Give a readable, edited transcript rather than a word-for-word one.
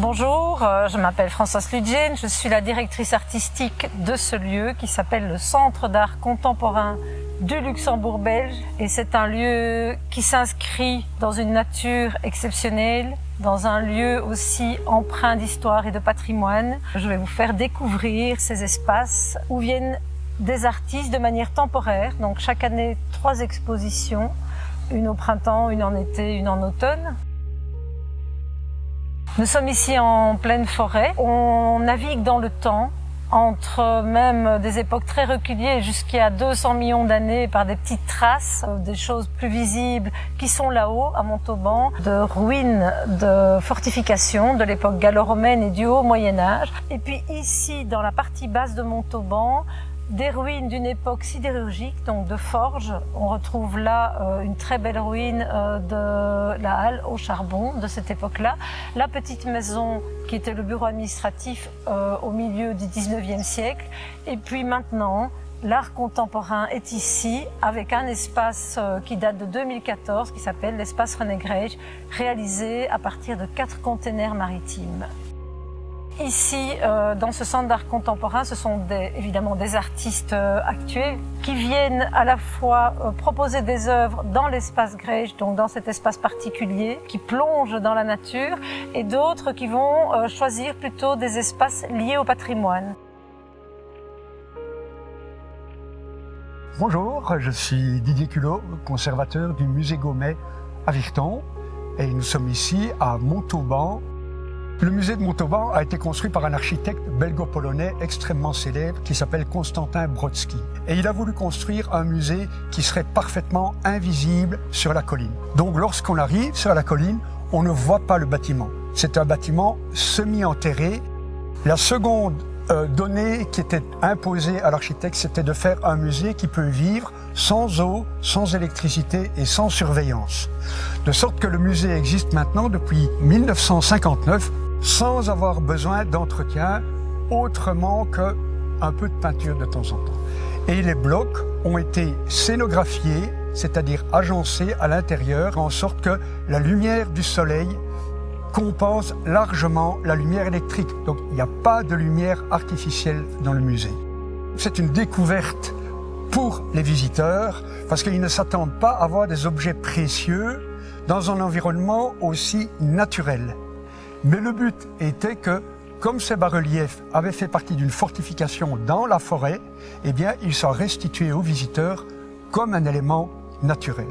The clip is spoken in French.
Bonjour, je m'appelle Françoise Ludgen, je suis la directrice artistique de ce lieu qui s'appelle le Centre d'art contemporain du Luxembourg belge. Et c'est un lieu qui s'inscrit dans une nature exceptionnelle, dans un lieu aussi empreint d'histoire et de patrimoine. Je vais vous faire découvrir ces espaces où viennent des artistes de manière temporaire. Donc chaque année, 3 expositions, une au printemps, une en été, une en automne. Nous sommes ici en pleine forêt. On navigue dans le temps, entre même des époques très reculées jusqu'à 200 millions d'années par des petites traces, des choses plus visibles qui sont là-haut, à Montauban, de ruines de fortifications de l'époque gallo-romaine et du haut Moyen-Âge. Et puis ici, dans la partie basse de Montauban, des ruines d'une époque sidérurgique, donc de forge. On retrouve là une très belle ruine de la halle au charbon de cette époque-là. La petite maison qui était le bureau administratif au milieu du 19e siècle. Et puis maintenant, l'art contemporain est ici avec un espace qui date de 2014 qui s'appelle l'espace René Graefe, réalisé à partir de 4 containers maritimes. Ici, dans ce centre d'art contemporain, ce sont évidemment des artistes actuels qui viennent à la fois proposer des œuvres dans l'espace Graefe, donc dans cet espace particulier, qui plonge dans la nature, et d'autres qui vont choisir plutôt des espaces liés au patrimoine. Bonjour, je suis Didier Culot, conservateur du musée Gaumet à Virton, et nous sommes ici à Montauban. Le musée de Montauban a été construit par un architecte belgo-polonais extrêmement célèbre qui s'appelle Konstantin Brodsky. Et il a voulu construire un musée qui serait parfaitement invisible sur la colline. Donc lorsqu'on arrive sur la colline, on ne voit pas le bâtiment. C'est un bâtiment semi-enterré. La seconde donnée qui était imposée à l'architecte, c'était de faire un musée qui peut vivre sans eau, sans électricité et sans surveillance. De sorte que le musée existe maintenant depuis 1959 sans avoir besoin d'entretien autrement qu'un peu de peinture de temps en temps. Et les blocs ont été scénographiés, c'est-à-dire agencés à l'intérieur, en sorte que la lumière du soleil compense largement la lumière électrique. Donc il n'y a pas de lumière artificielle dans le musée. C'est une découverte pour les visiteurs parce qu'ils ne s'attendent pas à voir des objets précieux dans un environnement aussi naturel. Mais le but était que, comme ces bas-reliefs avaient fait partie d'une fortification dans la forêt, eh bien, ils soient restitués aux visiteurs comme un élément naturel.